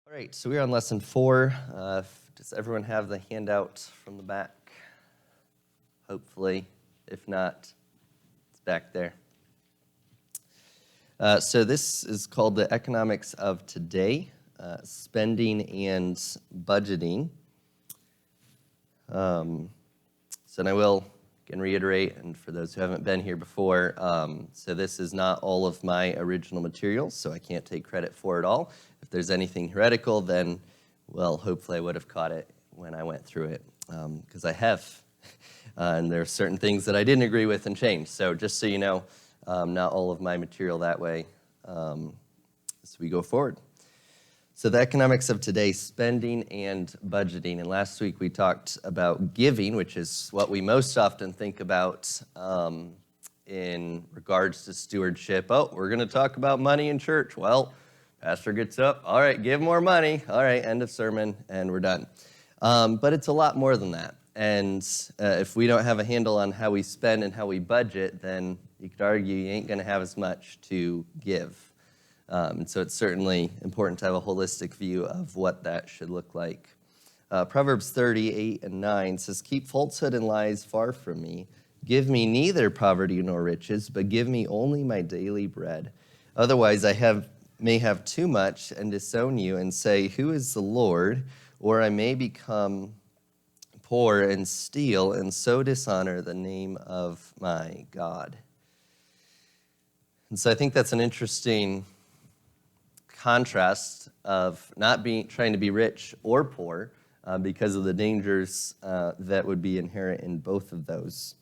All right, so we're on lesson 4. Does everyone have the handout from the back? Hopefully. If not, it's back there. So this is called the Economics of Today, Spending and Budgeting. And I will again reiterate, and for those who haven't been here before, so this is not all of my original materials, so I can't take credit for it all. If there's anything heretical, then, well, hopefully I would have caught it when I went through it, because I have. And there are certain things that I didn't agree with and changed. So just so you know, not all of my material that way as we go forward. So the economics of today, spending and budgeting. And last week we talked about giving, which is what we most often think about in regards to stewardship. Oh, we're going to talk about money in church. Well, pastor gets up. All right, give more money. All right, end of sermon, and we're done. But it's a lot more than that. And if we don't have a handle on how we spend and how we budget, then you could argue you ain't going to have as much to give. And so it's certainly important to have a holistic view of what that should look like. Proverbs 30:8-9 says, "Keep falsehood and lies far from me. Give me neither poverty nor riches, but give me only my daily bread. Otherwise I may have too much and disown you and say, 'Who is the Lord?' Or I may become poor and steal and so dishonor the name of my God." And so I think that's an interesting contrast of not trying to be rich or poor because of the dangers that would be inherent in both of those.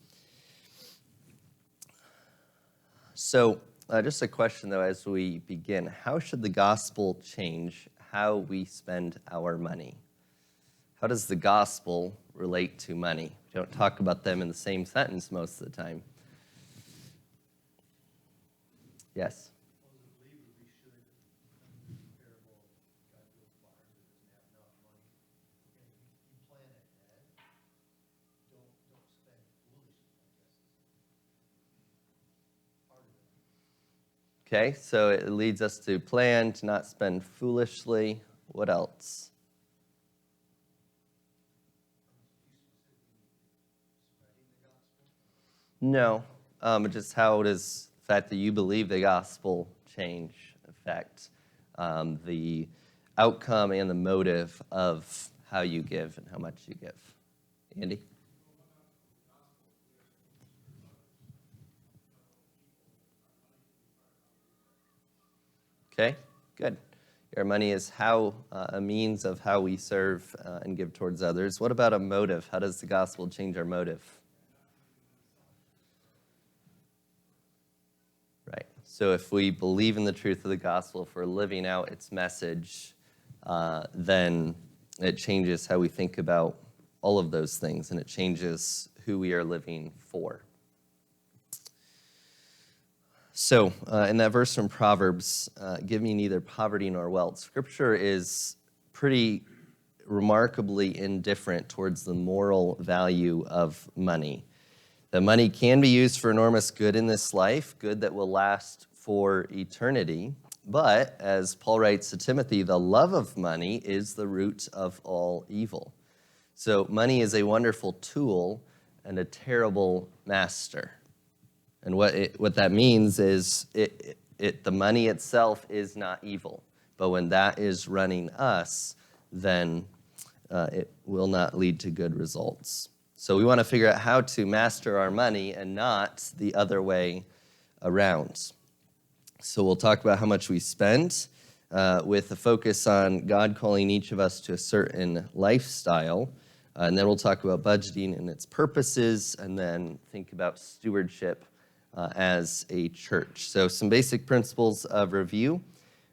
So just a question, though, as we begin. How should the gospel change how we spend our money? How does the gospel relate to money? We don't talk about them in the same sentence most of the time. Yes? Okay, so it leads us to plan, to not spend foolishly. What else? No, just how does the fact that you believe the gospel affect the outcome and the motive of how you give and how much you give? Andy? Okay, good. Our money is a means of how we serve and give towards others. What about a motive? How does the gospel change our motive? Right. So if we believe in the truth of the gospel, if we're living out its message, then it changes how we think about all of those things, and it changes who we are living for. So, in that verse from Proverbs, give me neither poverty nor wealth, Scripture is pretty remarkably indifferent towards the moral value of money. That money can be used for enormous good in this life, good that will last for eternity. But, as Paul writes to Timothy, the love of money is the root of all evil. So, money is a wonderful tool and a terrible master. And what that means is the money itself is not evil. But when that is running us, then it will not lead to good results. So we want to figure out how to master our money and not the other way around. So we'll talk about how much we spend with a focus on God calling each of us to a certain lifestyle. And then we'll talk about budgeting and its purposes, and then think about stewardship as a church. So some basic principles of review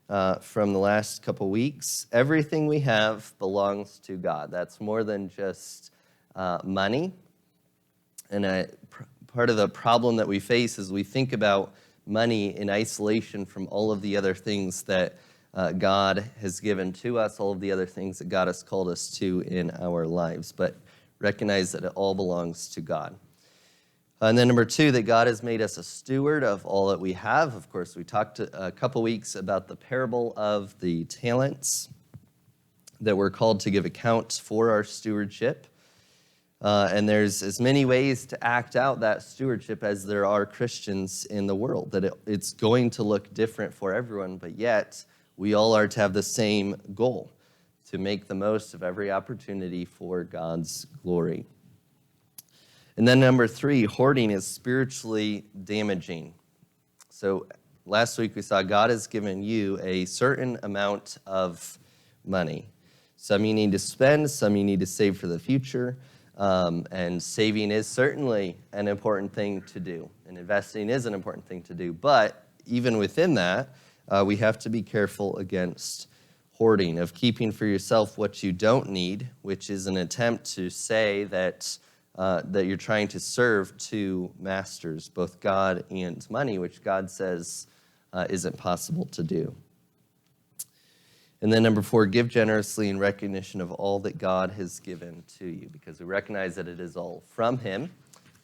from the last couple weeks. Everything we have belongs to God. That's more than just money. And part of the problem that we face is we think about money in isolation from all of the other things that God has given to us, all of the other things that God has called us to in our lives. But recognize that it all belongs to God. And then number 2, that God has made us a steward of all that we have. Of course, we talked a couple weeks about the parable of the talents. that we're called to give account for our stewardship. And there's as many ways to act out that stewardship as there are Christians in the world, that it's going to look different for everyone, but yet we all are to have the same goal, to make the most of every opportunity for God's glory. And then number 3, hoarding is spiritually damaging. So last week we saw God has given you a certain amount of money. Some you need to spend, some you need to save for the future. And saving is certainly an important thing to do, and investing is an important thing to do. But even within that, we have to be careful against hoarding, of keeping for yourself what you don't need, which is an attempt to say that you're trying to serve two masters, both God and money, which God says isn't possible to do. And then number 4, give generously in recognition of all that God has given to you, because we recognize that it is all from him.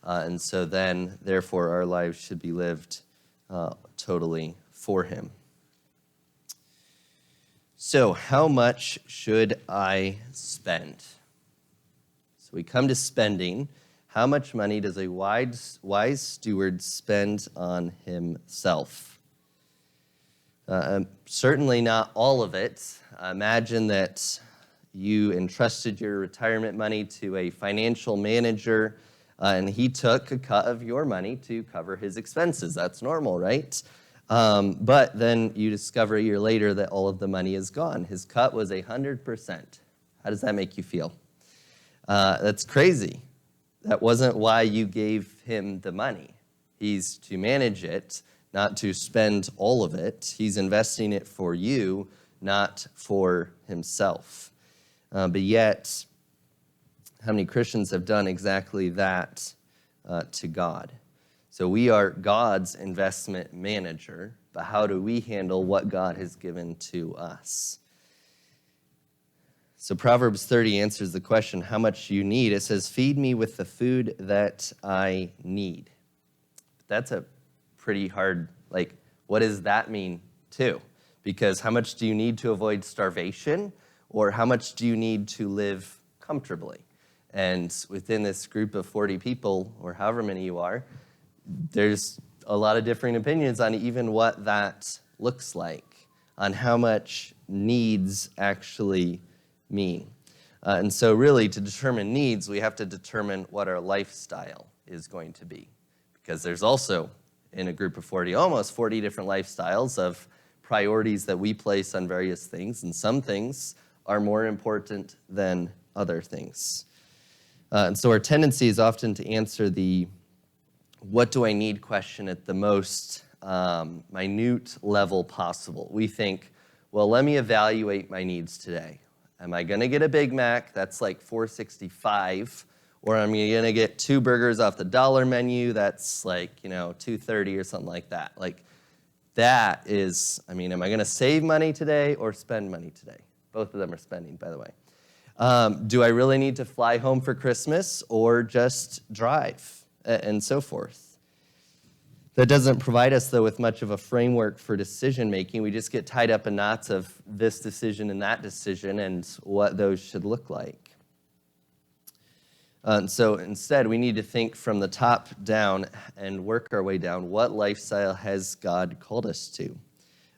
And so then, therefore, our lives should be lived totally for him. So how much should I spend? So we come to spending. How much money does a wise steward spend on himself? Certainly not all of it. Imagine that you entrusted your retirement money to a financial manager, and he took a cut of your money to cover his expenses. That's normal, right? But then you discover a year later that all of the money is gone. His cut was 100%. How does that make you feel? That's crazy. That wasn't why you gave him the money. He's to manage it, not to spend all of it. He's investing it for you, not for himself. But yet, how many Christians have done exactly that to God? So we are God's investment manager, but how do we handle what God has given to us? So Proverbs 30 answers the question, how much you need. It says, feed me with the food that I need. That's a pretty hard, what does that mean too? Because how much do you need to avoid starvation, or how much do you need to live comfortably? And within this group of 40 people, or however many you are, there's a lot of differing opinions on even what that looks like, on how much needs actually mean. And so really, to determine needs, we have to determine what our lifestyle is going to be. Because there's also, in a group of 40, almost 40 different lifestyles of priorities that we place on various things, and some things are more important than other things. And so our tendency is often to answer the what do I need question at the most minute level possible. We think, well, let me evaluate my needs today. Am I going to get a Big Mac? That's like $4.65. Or am I going to get 2 burgers off the dollar menu? That's like, $2.30 or something like that. That is, am I going to save money today or spend money today? Both of them are spending, by the way. Do I really need to fly home for Christmas or just drive? And so forth. That doesn't provide us, though, with much of a framework for decision-making. We just get tied up in knots of this decision and that decision and what those should look like. And so instead, we need to think from the top down and work our way down. What lifestyle has God called us to?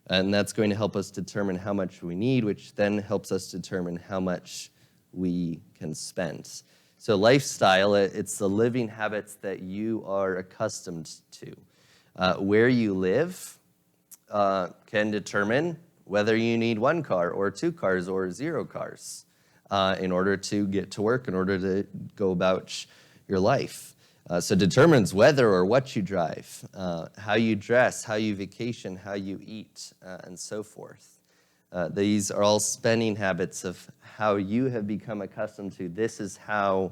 And that's going to help us determine how much we need, which then helps us determine how much we can spend. So lifestyle, it's the living habits that you are accustomed to. Where you live can determine whether you need 1 car or 2 cars or 0 cars in order to get to work, in order to go about your life. So it determines whether or what you drive, how you dress, how you vacation, how you eat, and so forth. These are all spending habits of how you have become accustomed to. This is how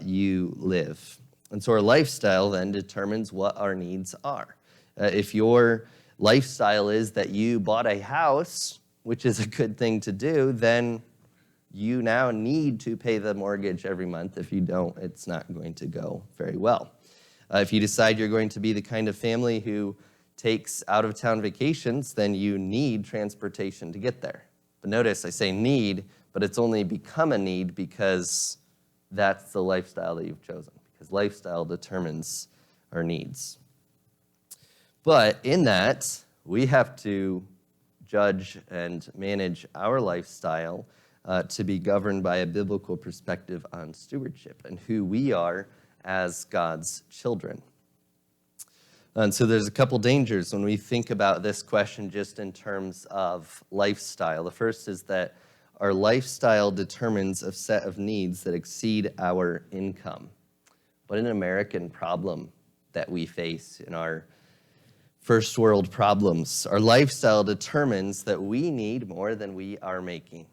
you live. And so our lifestyle then determines what our needs are. If your lifestyle is that you bought a house, which is a good thing to do, then you now need to pay the mortgage every month. If you don't, it's not going to go very well. If you decide you're going to be the kind of family who takes out-of-town vacations, then you need transportation to get there. But notice I say need but it's only become a need because that's the lifestyle that you've chosen, because lifestyle determines our needs. But in that, we have to judge and manage our lifestyle to be governed by a biblical perspective on stewardship and who we are as God's children. And so there's a couple dangers when we think about this question just in terms of lifestyle. The first is that our lifestyle determines a set of needs that exceed our income. What an American problem that we face in our first world problems. Our lifestyle determines that we need more than we are making.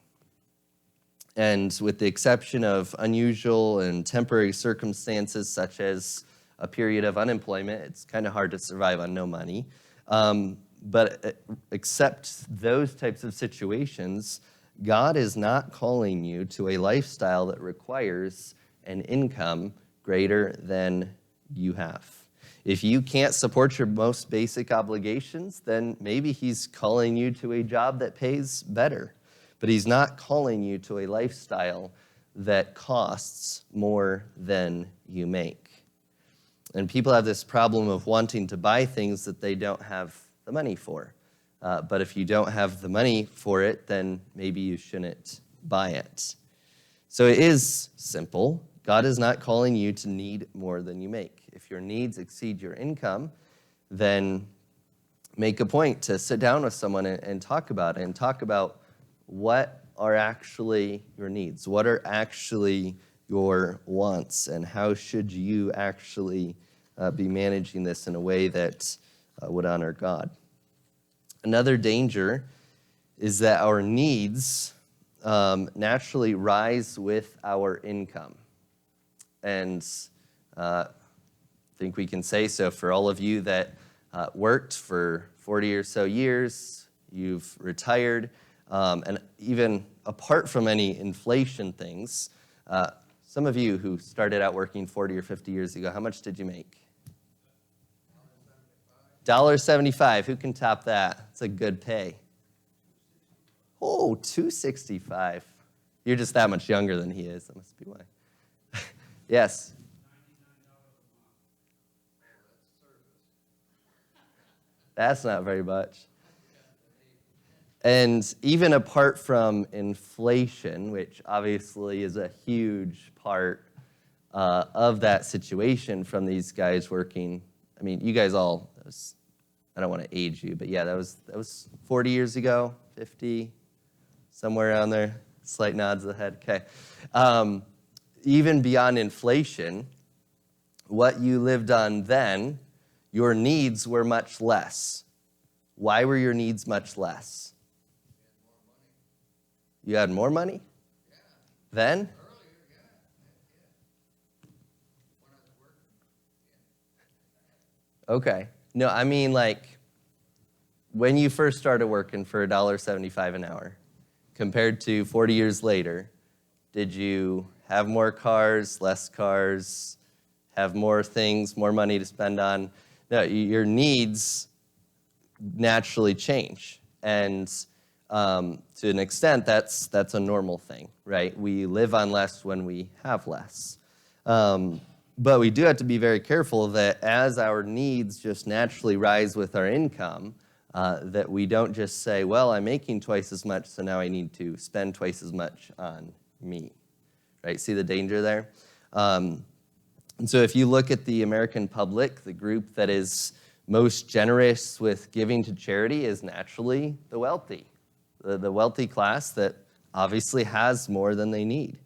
And with the exception of unusual and temporary circumstances such as a period of unemployment, it's kind of hard to survive on no money. But except those types of situations, God is not calling you to a lifestyle that requires an income greater than you have. If you can't support your most basic obligations, then maybe he's calling you to a job that pays better. But he's not calling you to a lifestyle that costs more than you make. And people have this problem of wanting to buy things that they don't have the money for. But if you don't have the money for it, then maybe you shouldn't buy it. So it is simple. God is not calling you to need more than you make. If your needs exceed your income, then make a point to sit down with someone and talk about it, and talk about what are actually your needs, what are actually your wants, and how should you actually be managing this in a way that would honor God. Another danger is that our needs naturally rise with our income. And I think we can say so for all of you that worked for 40 or so years, you've retired, and even apart from any inflation things, some of you who started out working 40 or 50 years ago, how much did you make? $1.75. Who can top that? It's a good pay. Oh, $2.65. You're just that much younger than he is. That must be why. Yes. That's not very much. And even apart from inflation, which obviously is a huge part of that situation from these guys working, I mean, you guys all, I don't want to age you, but yeah, that was 40 years ago, 50, somewhere around there. Slight nods of the head. Okay. Even beyond inflation, what you lived on then, your needs were much less. Why were your needs much less? You had more money? Yeah. Then? Earlier, yeah. Okay. No, I mean like when you first started working for $1.75 an hour compared to 40 years later, did you have more cars, less cars, have more things, more money to spend on? No, your needs naturally change. And to an extent, that's a normal thing, right? We live on less when we have less. But we do have to be very careful that as our needs just naturally rise with our income, that we don't just say, well, I'm making twice as much, so now I need to spend twice as much on me, right? See the danger there? And so if you look at the American public, the group that is most generous with giving to charity is naturally the wealthy. The wealthy class that obviously has more than they need.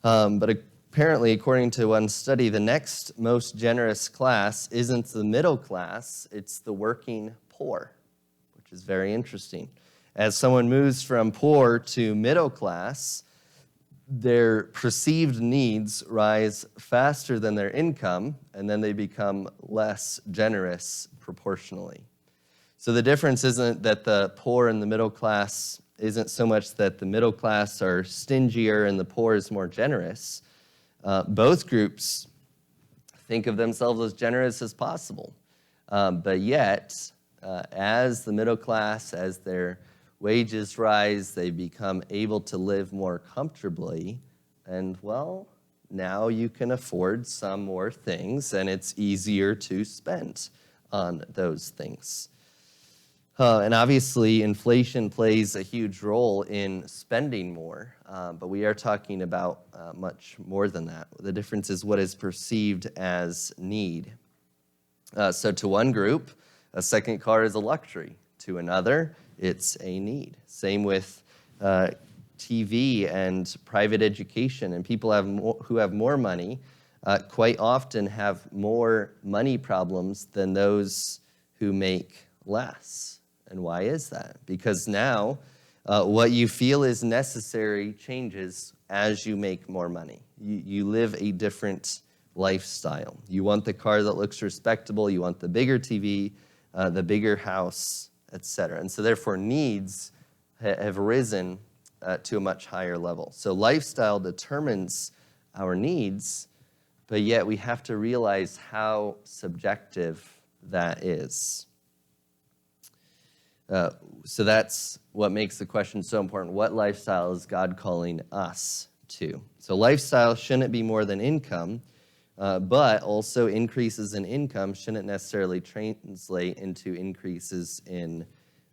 But apparently, according to one study, the next most generous class isn't the middle class, it's the working poor, which is very interesting. As someone moves from poor to middle class, their perceived needs rise faster than their income, and then they become less generous proportionally. So the difference isn't that the poor and the middle class isn't so much that the middle class are stingier and the poor is more generous. Both groups think of themselves as generous as possible. But yet, as the middle class, as they're wages rise, they become able to live more comfortably, and well, now you can afford some more things, and it's easier to spend on those things. And obviously, inflation plays a huge role in spending more, but we are talking about much more than that. The difference is what is perceived as need. So to one group, a second car is a luxury. To another, it's a need. Same with TV and private education, and people who have more money quite often have more money problems than those who make less. And why is that? Because now what you feel is necessary changes as you make more money. You live a different lifestyle. You want the car that looks respectable, you want the bigger TV, the bigger house, etc. And so therefore needs have risen to a much higher level. So lifestyle determines our needs, but yet we have to realize how subjective that is. So that's what makes the question so important. What lifestyle is God calling us to? So lifestyle shouldn't be more than income, but also increases in income shouldn't necessarily translate into increases in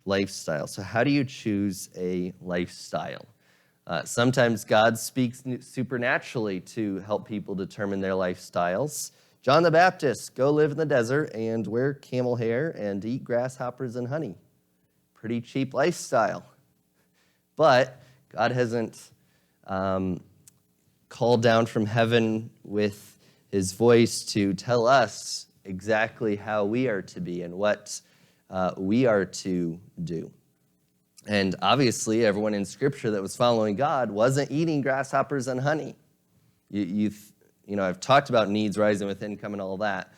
lifestyle. So how do you choose a lifestyle? Sometimes God speaks supernaturally to help people determine their lifestyles. John the Baptist, go live in the desert and wear camel hair and eat grasshoppers and honey. Pretty cheap lifestyle. But God hasn't called down from heaven with his voice to tell us exactly how we are to be and what we are to do. And obviously, everyone in Scripture that was following God wasn't eating grasshoppers and honey. You know, I've talked about needs rising with income and all that.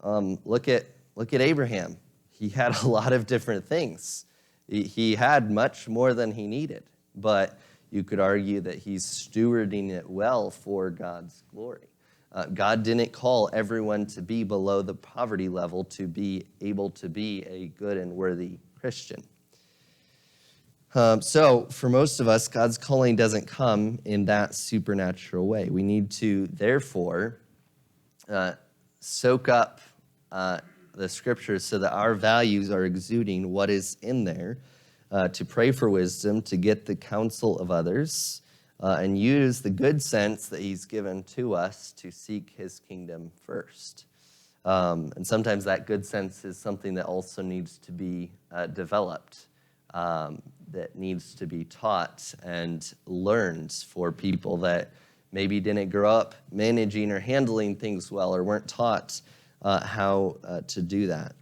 Look at Abraham. He had a lot of different things. He had much more than he needed, but you could argue that he's stewarding it well for God's glory. God didn't call everyone to be below the poverty level to be able to be a good and worthy Christian. So for most of us, God's calling doesn't come in that supernatural way. We need to, therefore, soak up the Scriptures so that our values are exuding what is in there, to pray for wisdom, to get the counsel of others, and use the good sense that he's given to us to seek his kingdom first. And sometimes that good sense is something that also needs to be developed, that needs to be taught and learned for people that maybe didn't grow up managing or handling things well or weren't taught how to do that.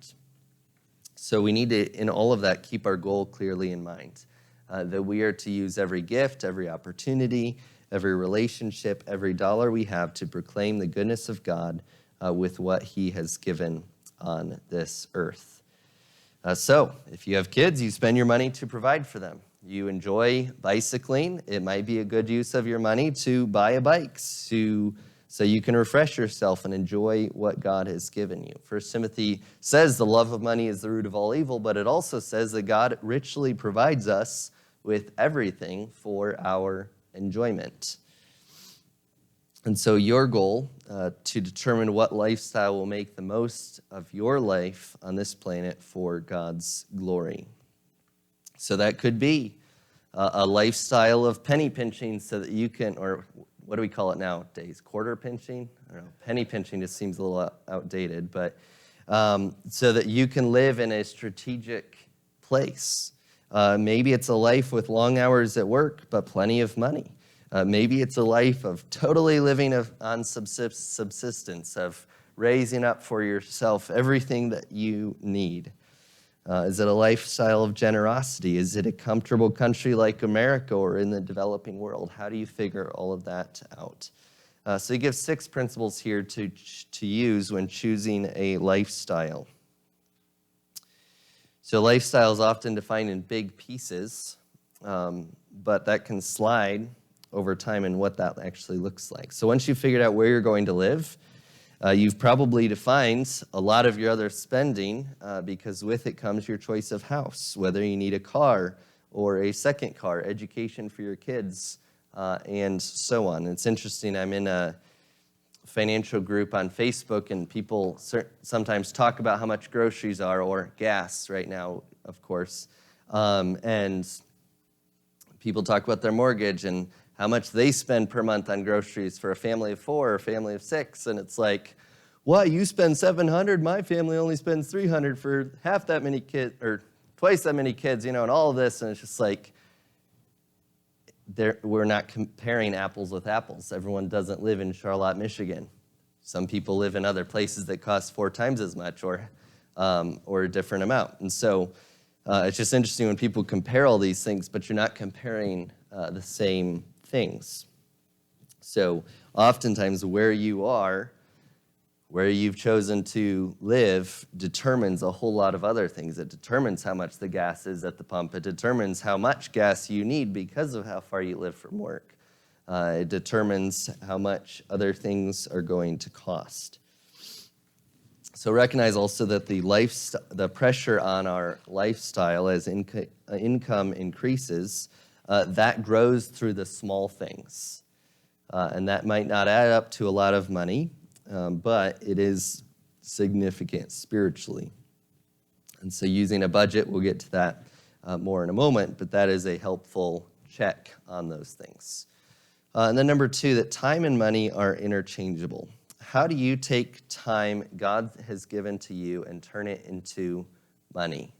So we need to, in all of that, keep our goal clearly in mind, that we are to use every gift, every opportunity, every relationship, every dollar we have to proclaim the goodness of God with what he has given on this earth. So if you have kids, you spend your money to provide for them. You enjoy bicycling, it might be a good use of your money to buy a bike so you can refresh yourself and enjoy what God has given you. 1 Timothy says the love of money is the root of all evil, but it also says that God richly provides us with everything for our enjoyment. And so your goal to determine what lifestyle will make the most of your life on this planet for God's glory. So that could be a lifestyle of penny pinching so that you can, or what do we call it nowadays? Quarter pinching? I don't know. Penny pinching just seems a little outdated, but so that you can live in a strategic place. Maybe it's a life with long hours at work, but plenty of money. Maybe it's a life of totally living on subsistence, of raising up for yourself everything that you need. Is it a lifestyle of generosity? Is it a comfortable country like America or in the developing world? How do you figure all of that out? So he gives 6 principles here to use when choosing a lifestyle. So lifestyle is often defined in big pieces, but that can slide over time and what that actually looks like. So once you've figured out where you're going to live, you've probably defined a lot of your other spending because with it comes your choice of house, whether you need a car or a second car, education for your kids, and so on. It's interesting, I'm in a financial group on Facebook, and people sometimes talk about how much groceries are, or gas right now, of course. And people talk about their mortgage and how much they spend per month on groceries for a family of 4 or a family of 6. And it's like, what, you spend $700? My family only spends $300 for half that many kids, or twice that many kids, and all of this. And it's just like, we're not comparing apples with apples. Everyone doesn't live in Charlotte, Michigan. Some people live in other places that cost 4 times as much, or a different amount. And so it's just interesting when people compare all these things, but you're not comparing the same things. So oftentimes where you are, where you've chosen to live, determines a whole lot of other things. It determines how much the gas is at the pump. It determines how much gas you need because of how far you live from work. It determines how much other things are going to cost. So recognize also that the pressure on our lifestyle as income increases, that grows through the small things. And that might not add up to a lot of money, but it is significant spiritually. And so using a budget, we'll get to that more in a moment, but that is a helpful check on those things. And then number 2, that time and money are interchangeable. How do you take time God has given to you and turn it into money?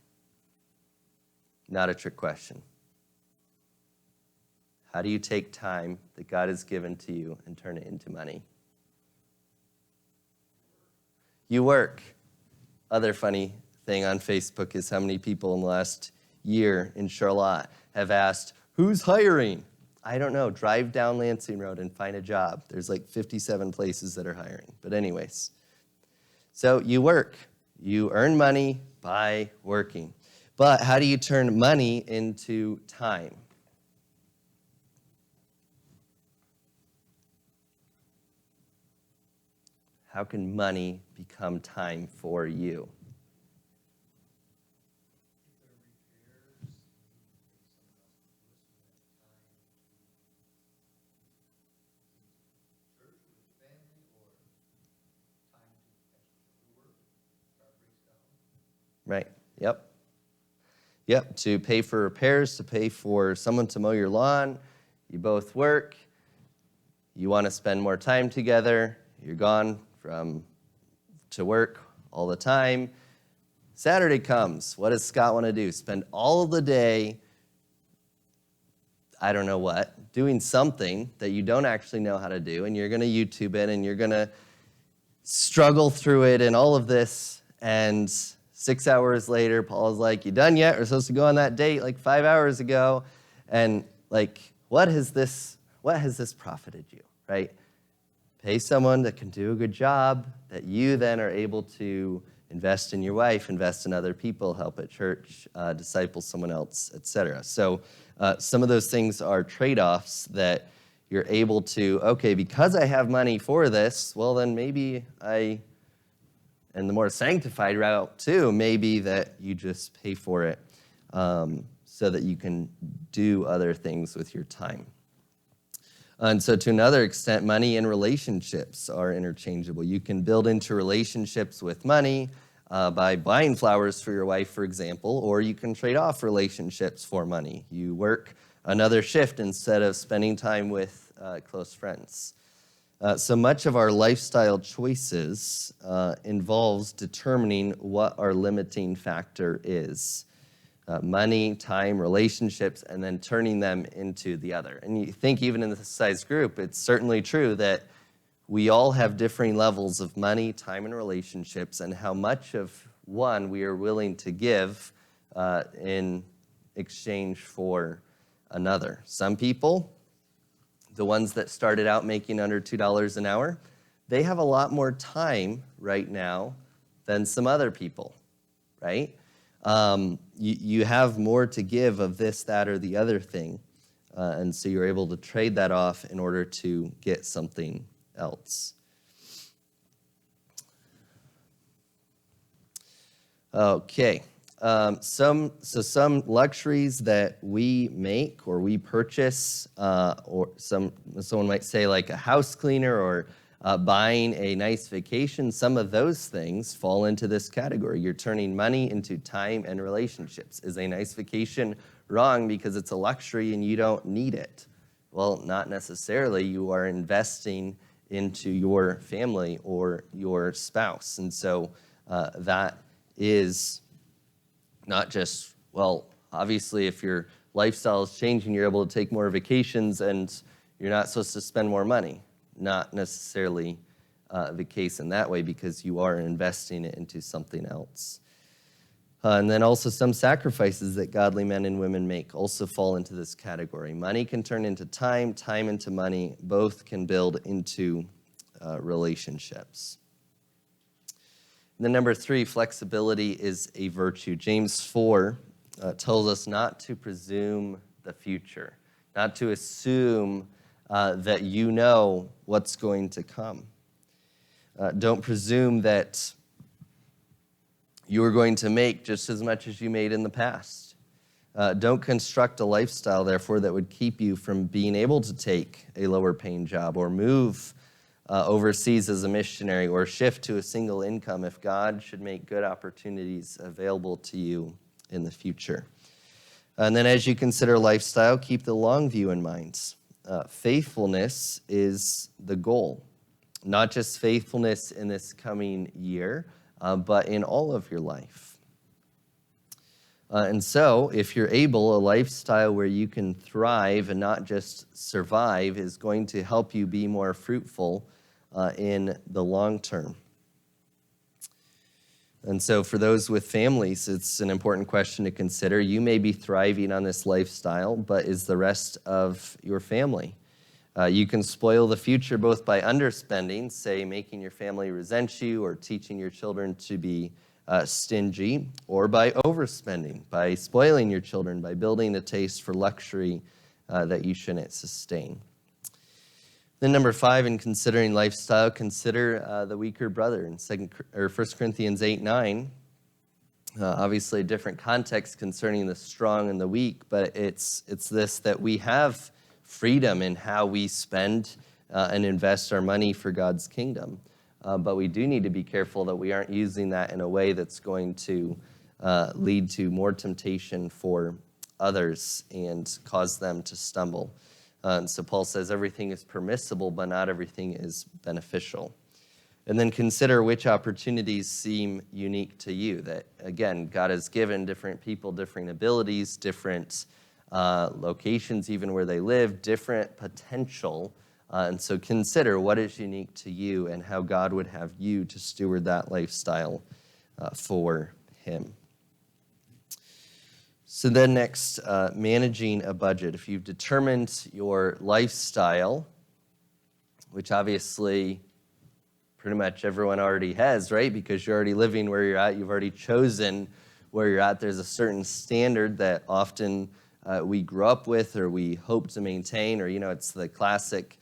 Not a trick question. How do you take time that God has given to you and turn it into money? You work. Other funny thing on Facebook is how many people in the last year in Charlotte have asked, who's hiring? I don't know. Drive down Lansing Road and find a job. There's like 57 places that are hiring. But anyways, so you work. You earn money by working. But how do you turn money into time? How can money become time for you? Right, yep. Yep, to pay for repairs, to pay for someone to mow your lawn. You both work. You want to spend more time together. You're gone to work all the time. Saturday comes. What does Scott want to do? Spend all of the day, I don't know what, doing something that you don't actually know how to do, and you're going to YouTube it, and you're going to struggle through it and all of this, and 6 hours later, Paul's like, you done yet? We're supposed to go on that date like 5 hours ago. And like, what has this profited you, right? Pay someone that can do a good job, that you then are able to invest in your wife, invest in other people, help at church, disciple someone else, etc. So some of those things are trade-offs that you're able to, okay, because I have money for this, well, then maybe and the more sanctified route, too, maybe that you just pay for it so that you can do other things with your time. And so to another extent, money and relationships are interchangeable. You can build into relationships with money by buying flowers for your wife, for example, or you can trade off relationships for money. You work another shift instead of spending time with close friends. So much of our lifestyle choices involves determining what our limiting factor is. Money, time, relationships, and then turning them into the other. And you think even in this size group, it's certainly true that we all have differing levels of money, time, and relationships, and how much of one we are willing to give in exchange for another. Some people, the ones that started out making under $2 an hour, they have a lot more time right now than some other people, right? You have more to give of this, that, or the other thing, and so you're able to trade that off in order to get something else. Okay. Some luxuries that we make or we purchase, or someone might say like a house cleaner or buying a nice vacation, some of those things fall into this category. You're turning money into time and relationships. Is a nice vacation wrong because it's a luxury and you don't need it? Well, not necessarily. You are investing into your family or your spouse. And so that is not just, well, obviously if your lifestyle is changing, you're able to take more vacations and you're not supposed to spend more money. Not necessarily the case in that way, because you are investing it into something else. And then also some sacrifices that godly men and women make also fall into this category. Money can turn into time, time into money. Both can build into relationships. And then number 3, flexibility is a virtue. James 4 tells us not to presume the future, not to assume that you know what's going to come. Don't presume that you are going to make just as much as you made in the past. Don't construct a lifestyle, therefore, that would keep you from being able to take a lower paying job or move overseas as a missionary or shift to a single income if God should make good opportunities available to you in the future. And then as you consider lifestyle, keep the long view in mind. Faithfulness is the goal, not just faithfulness in this coming year, but in all of your life. And so, if you're able, a lifestyle where you can thrive and not just survive is going to help you be more fruitful in the long term. And so for those with families, it's an important question to consider. You may be thriving on this lifestyle, but is the rest of your family? You can spoil the future both by underspending, say making your family resent you or teaching your children to be stingy, or by overspending, by spoiling your children, by building a taste for luxury that you shouldn't sustain. Then number 5, in considering lifestyle, consider the weaker brother. In 1 Corinthians 8:9, obviously a different context concerning the strong and the weak, but it's this, that we have freedom in how we spend and invest our money for God's kingdom. But we do need to be careful that we aren't using that in a way that's going to lead to more temptation for others and cause them to stumble. And so Paul says everything is permissible, but not everything is beneficial. And then consider which opportunities seem unique to you. That, again, God has given different people different abilities, different locations, even where they live, different potential. And so consider what is unique to you and how God would have you to steward that lifestyle for him. So then next, managing a budget. If you've determined your lifestyle, which obviously pretty much everyone already has, right? Because you're already living where you're at. You've already chosen where you're at. There's a certain standard that often we grew up with or we hope to maintain, or, it's the classic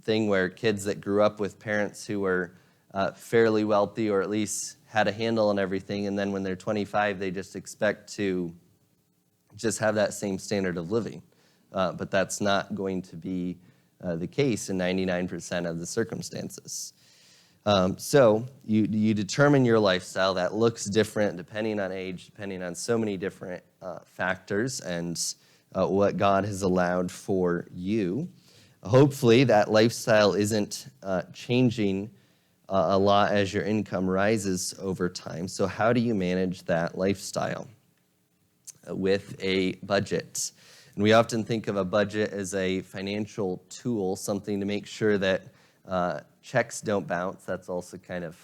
thing where kids that grew up with parents who were fairly wealthy or at least had a handle on everything, and then when they're 25, they just expect to just have that same standard of living. But that's not going to be the case in 99% of the circumstances. So you determine your lifestyle that looks different depending on age, depending on so many different factors and what God has allowed for you. Hopefully that lifestyle isn't changing a lot as your income rises over time. So how do you manage that lifestyle? With a budget. And we often think of a budget as a financial tool, something to make sure that checks don't bounce. That's also kind of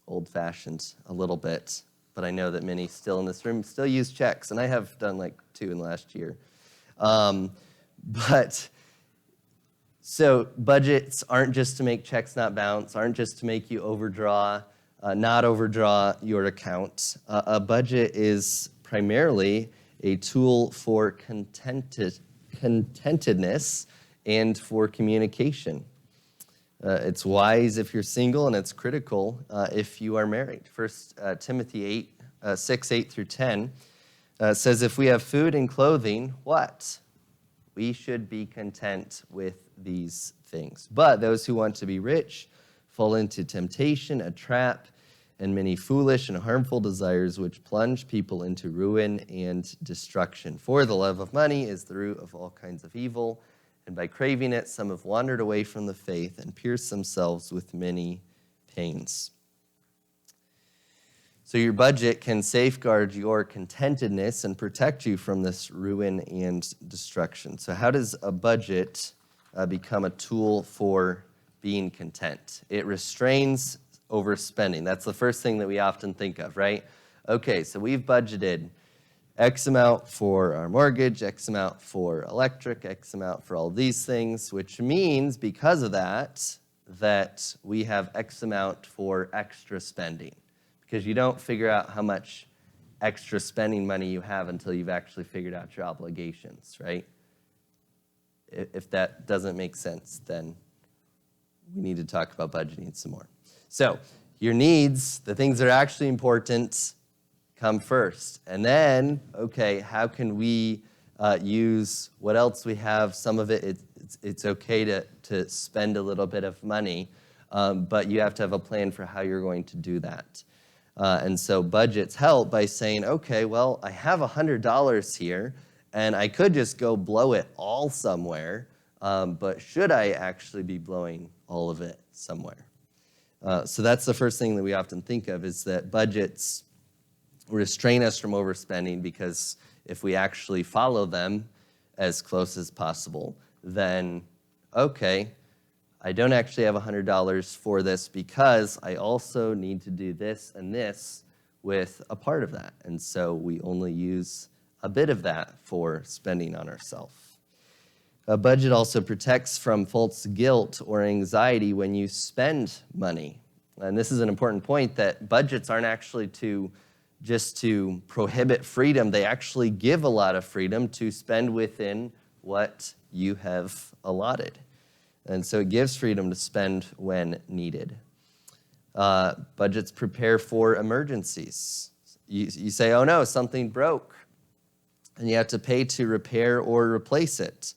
old-fashioned a little bit, but I know that many still in this room still use checks, and I have done like 2 in the last year. So budgets aren't just to make checks not bounce, aren't just to make you not overdraw your account. A budget is primarily a tool for contentedness and for communication. It's wise if you're single, and it's critical if you are married. 1 Timothy 6, 8 through 10 says, if we have food and clothing, what? We should be content with these things. But those who want to be rich fall into temptation, a trap, and many foolish and harmful desires which plunge people into ruin and destruction. For the love of money is the root of all kinds of evil, and by craving it, some have wandered away from the faith and pierced themselves with many pains. So your budget can safeguard your contentedness and protect you from this ruin and destruction. So how does a budget become a tool for being content? It restrains overspending. That's the first thing that we often think of, right? Okay, so we've budgeted X amount for our mortgage, X amount for electric, X amount for all these things, which means because of that we have X amount for extra spending. Because you don't figure out how much extra spending money you have until you've actually figured out your obligations, right? If that doesn't make sense, then we need to talk about budgeting some more. So your needs, the things that are actually important, come first. And then, okay, how can we use what else we have? Some of it's okay to spend a little bit of money, but you have to have a plan for how you're going to do that. And so budgets help by saying, okay, well, I have $100 here, and I could just go blow it all somewhere, but should I actually be blowing all of it somewhere? So that's the first thing that we often think of, is that budgets restrain us from overspending, because if we actually follow them as close as possible, then, okay, I don't actually have $100 for this because I also need to do this and this with a part of that. And so we only use a bit of that for spending on ourselves. A budget also protects from false guilt or anxiety when you spend money. And this is an important point, that budgets aren't actually just to prohibit freedom. They actually give a lot of freedom to spend within what you have allotted. And so it gives freedom to spend when needed. Budgets prepare for emergencies. You say, oh no, something broke, and you have to pay to repair or replace it.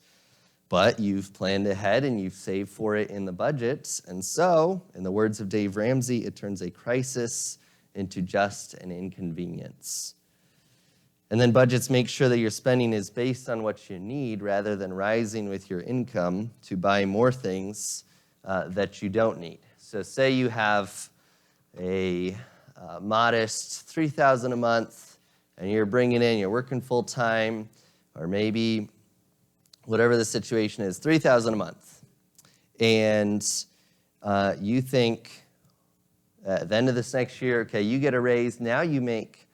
But you've planned ahead and you've saved for it in the budget. And so, in the words of Dave Ramsey, it turns a crisis into just an inconvenience. And then budgets make sure that your spending is based on what you need rather than rising with your income to buy more things that you don't need. So say you have a modest $3,000 a month, and you're bringing in, you're working full time, or maybe whatever the situation is, $3,000 a month. And you think at the end of this next year, okay, you get a raise, now you make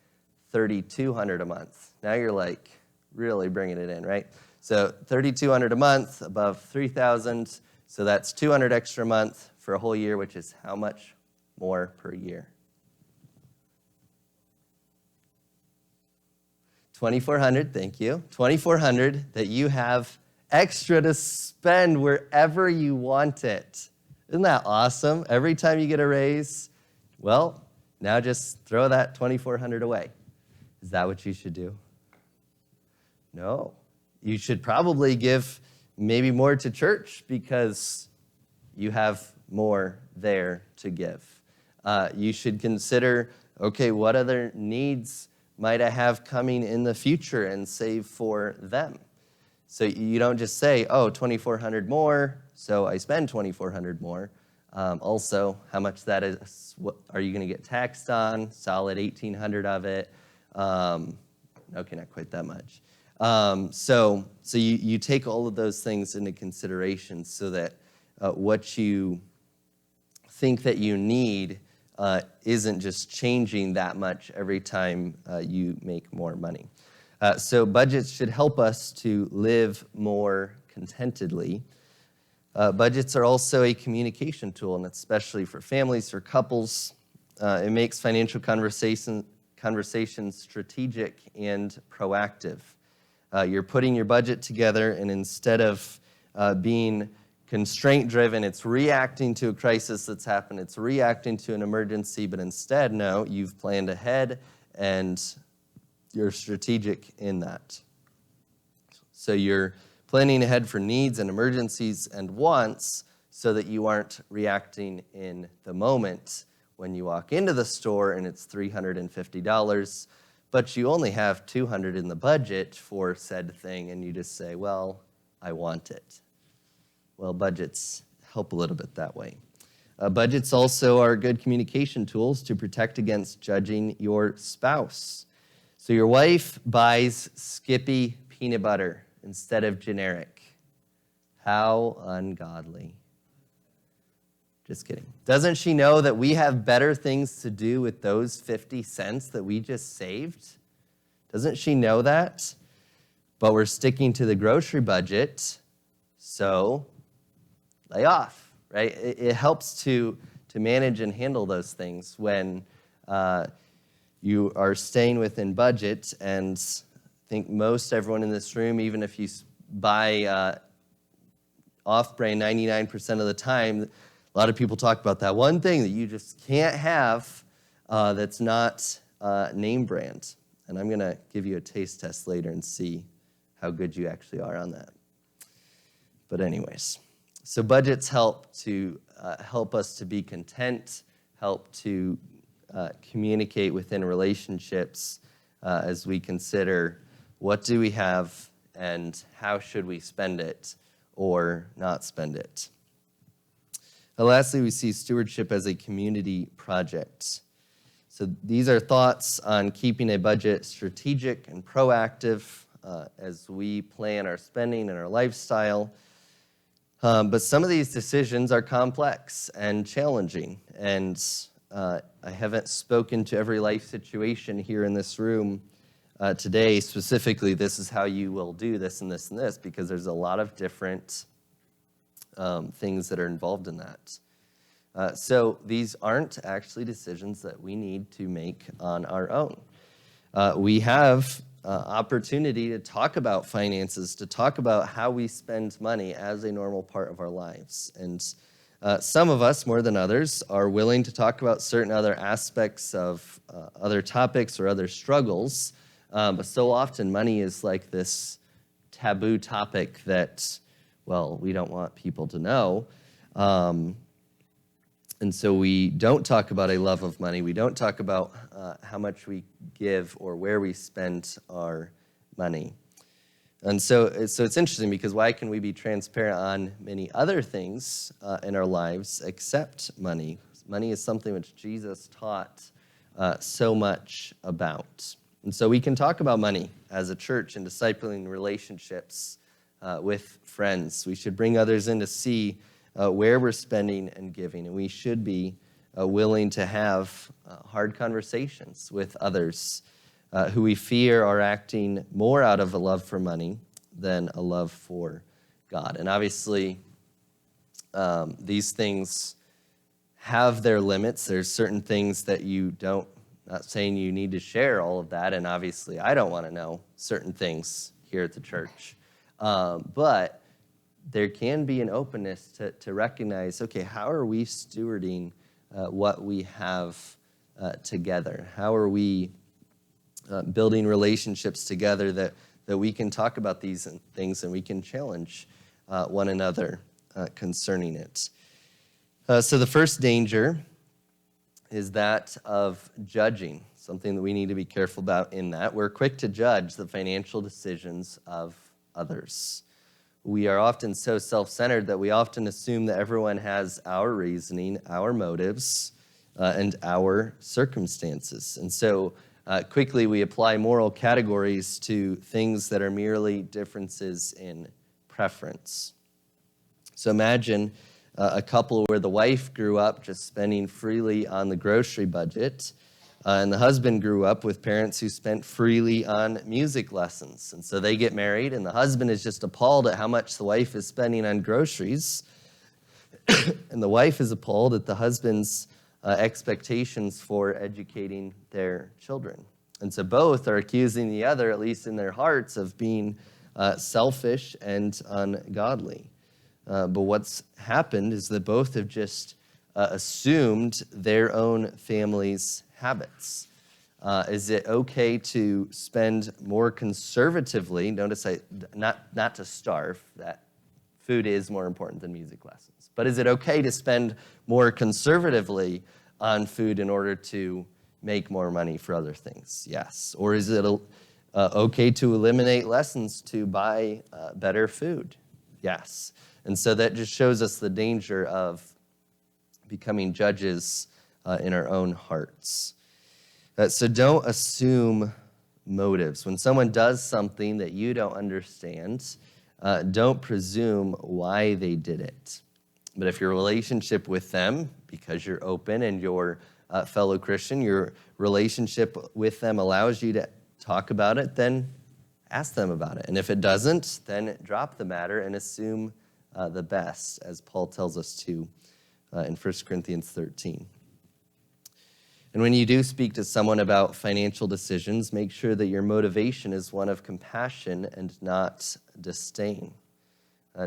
$3,200 a month. Now you're like really bringing it in, right? So $3,200 a month above $3,000, so that's $200 extra a month for a whole year, which is how much more per year? $2,400, thank you. $2,400 that you have extra to spend wherever you want it. Isn't that awesome? Every time you get a raise, well, now just throw that $2,400 away. Is that what you should do? No. You should probably give maybe more to church because you have more there to give. You should consider, okay, what other needs might I have coming in the future, and save for them. So you don't just say, oh, $2,400 more, so I spend $2,400 more. Also, how much that is, what are you going to get taxed on? Solid $1,800 of it. Okay, not quite that much. So you take all of those things into consideration so that what you think that you need isn't just changing that much every time you make more money. So budgets should help us to live more contentedly. Budgets are also a communication tool, and especially for families or couples. It makes financial conversations strategic and proactive. You're putting your budget together, and instead of being constraint-driven, it's reacting to a crisis that's happened, it's reacting to an emergency, but instead, no, you've planned ahead, and you're strategic in that. So you're planning ahead for needs and emergencies and wants so that you aren't reacting in the moment when you walk into the store and it's $350, but you only have $200 in the budget for said thing, and you just say, well, I want it. Well, budgets help a little bit that way. Budgets also are good communication tools to protect against judging your spouse. So your wife buys Skippy peanut butter instead of generic. How ungodly. Just kidding. Doesn't she know that we have better things to do with those 50 cents that we just saved? Doesn't she know that? But we're sticking to the grocery budget, so lay off, right? It helps to manage and handle those things when you are staying within budget. And I think most everyone in this room, even if you buy off-brand 99% of the time, a lot of people talk about that one thing that you just can't have that's not name brand. And I'm going to give you a taste test later and see how good you actually are on that. But anyways, so budgets help us to be content, help to communicate within relationships as we consider what do we have and how should we spend it or not spend it. Lastly, we see stewardship as a community project. So these are thoughts on keeping a budget strategic and proactive as we plan our spending and our lifestyle. But some of these decisions are complex and challenging. And I haven't spoken to every life situation here in this room today, specifically, this is how you will do this and this and this, because there's a lot of different things that are involved in that. So these aren't actually decisions that we need to make on our own. We have opportunity to talk about finances, to talk about how we spend money as a normal part of our lives. And some of us, more than others, are willing to talk about certain other aspects of other topics or other struggles. But so often money is like this taboo topic that, well, we don't want people to know. And so we don't talk about a love of money. We don't talk about how much we give or where we spend our money. And so it's interesting, because why can we be transparent on many other things in our lives except money? Money is something which Jesus taught so much about. And so we can talk about money as a church and discipling relationships with friends. We should bring others in to see where we're spending and giving. And we should be willing to have hard conversations with others who we fear are acting more out of a love for money than a love for God. And obviously, these things have their limits. There's certain things that you don't, not saying you need to share all of that, and obviously I don't want to know certain things here at the church. But there can be an openness to recognize, okay, how are we stewarding what we have together? How are we building relationships together that we can talk about these things and we can challenge one another concerning it? So the first danger is that of judging, something that we need to be careful about in that. We're quick to judge the financial decisions of others. We are often so self-centered that we often assume that everyone has our reasoning, our motives, and our circumstances. And so quickly we apply moral categories to things that are merely differences in preference. So imagine a couple where the wife grew up just spending freely on the grocery budget, and the husband grew up with parents who spent freely on music lessons. And so they get married, and the husband is just appalled at how much the wife is spending on groceries, and the wife is appalled at the husband's expectations for educating their children. And so both are accusing the other, at least in their hearts, of being selfish and ungodly. But what's happened is that both have just assumed their own family's habits. Is it okay to spend more conservatively? Notice not to starve, that food is more important than music lessons. But is it okay to spend more conservatively on food in order to make more money for other things? Yes. Or is it okay to eliminate lessons to buy better food? Yes. And so that just shows us the danger of becoming judges in our own hearts. So don't assume motives. When someone does something that you don't understand, don't presume why they did it. But if your relationship with them, because you're open and you're a fellow Christian, your relationship with them allows you to talk about it, then ask them about it. And if it doesn't, then drop the matter and assume the best, as Paul tells us to in 1 Corinthians 13. And when you do speak to someone about financial decisions, make sure that your motivation is one of compassion and not disdain.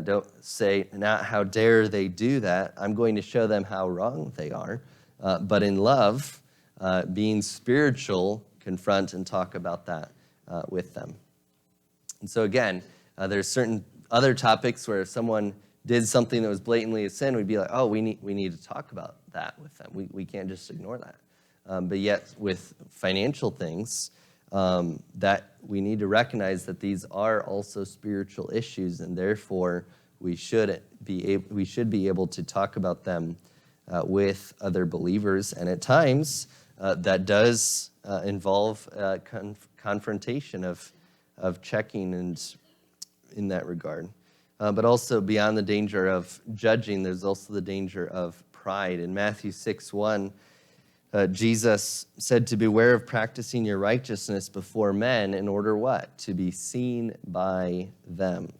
Don't say, not how dare they do that. I'm going to show them how wrong they are. But in love, being spiritual, confront and talk about that with them. And so again, there's certain other topics where if someone did something that was blatantly a sin, we'd be like, oh, we need to talk about that with them. We can't just ignore that. But yet with financial things, that we need to recognize that these are also spiritual issues, and therefore we should be able to talk about them with other believers. And at times, that does involve confrontation of checking and in that regard. But also beyond the danger of judging, there's also the danger of pride. In Matthew 6:1, Jesus said to beware of practicing your righteousness before men in order what? To be seen by them.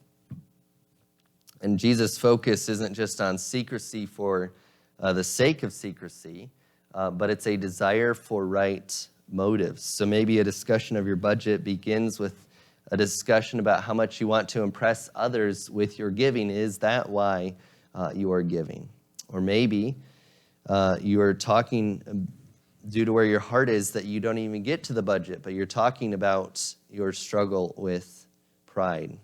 And Jesus' focus isn't just on secrecy for the sake of secrecy, but it's a desire for right motives. So maybe a discussion of your budget begins with a discussion about how much you want to impress others with your giving. Is that why you are giving? Or maybe you are talking due to where your heart is that you don't even get to the budget, but you're talking about your struggle with pride.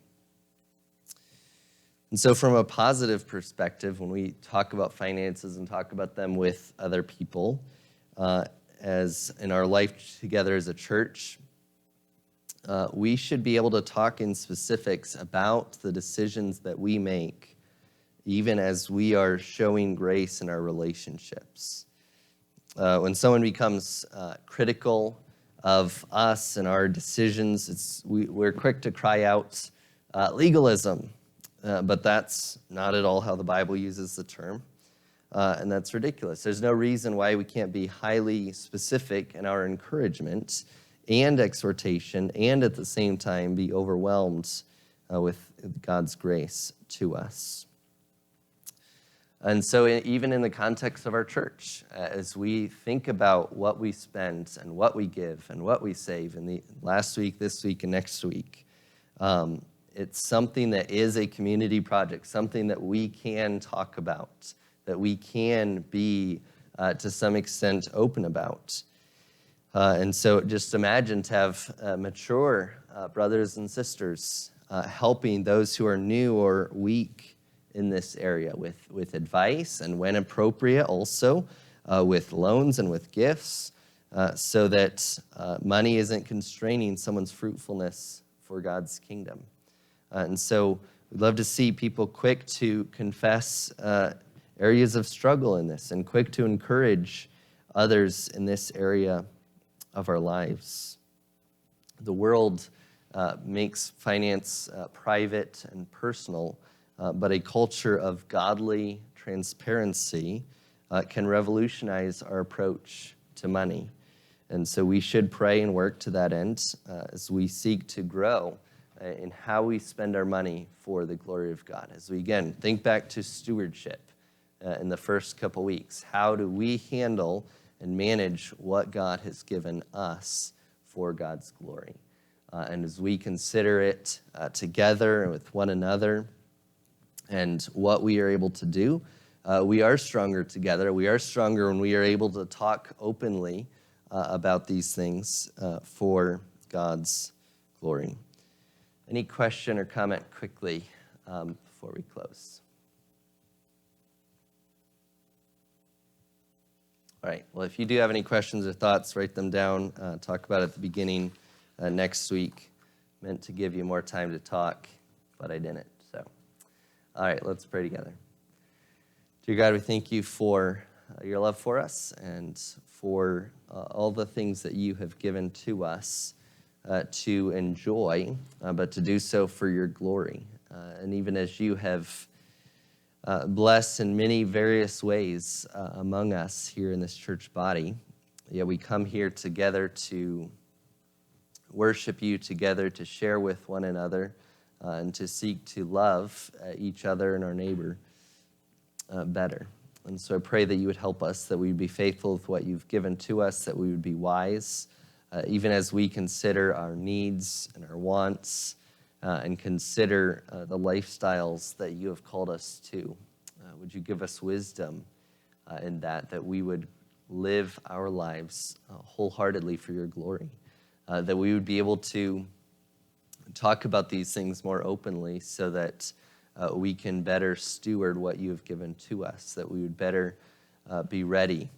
And so from a positive perspective, when we talk about finances and talk about them with other people, as in our life together as a church, we should be able to talk in specifics about the decisions that we make, even as we are showing grace in our relationships. When someone becomes critical of us and our decisions, we're quick to cry out legalism, but that's not at all how the Bible uses the term, and that's ridiculous. There's no reason why we can't be highly specific in our encouragement and exhortation, and at the same time be overwhelmed with God's grace to us. And so even in the context of our church, as we think about what we spend and what we give and what we save in the last week, this week, and next week, it's something that is a community project, something that we can talk about, that we can be, to some extent, open about. And so just imagine to have mature brothers and sisters helping those who are new or weak in this area with advice, and when appropriate also with loans and with gifts, so that money isn't constraining someone's fruitfulness for God's kingdom. And so we'd love to see people quick to confess areas of struggle in this and quick to encourage others in this area of our lives. The world makes finance private and personal, but a culture of godly transparency can revolutionize our approach to money. And so we should pray and work to that end as we seek to grow in how we spend our money for the glory of God. As we, again, think back to stewardship in the first couple weeks. How do we handle and manage what God has given us for God's glory? And as we consider it together with one another, and what we are able to do, we are stronger together. We are stronger when we are able to talk openly about these things for God's glory. Any question or comment quickly before we close? All right, well, if you do have any questions or thoughts, write them down. Talk about it at the beginning next week. Meant to give you more time to talk, but I didn't. So, all right, let's pray together. Dear God, we thank you for your love for us and for all the things that you have given to us to enjoy, but to do so for your glory. And even as you have blessed in many various ways among us here in this church body, we come here together to worship you, together to share with one another, and to seek to love each other and our neighbor better. And so I pray that you would help us, that we would be faithful with what you've given to us, that we would be wise, even as we consider our needs and our wants, and consider the lifestyles that you have called us to. Would you give us wisdom in that we would live our lives wholeheartedly for your glory, that we would be able to talk about these things more openly so that we can better steward what you have given to us, that we would better be ready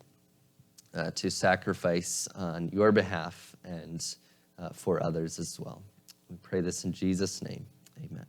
to sacrifice on your behalf and for others as well. We pray this in Jesus' name. Amen.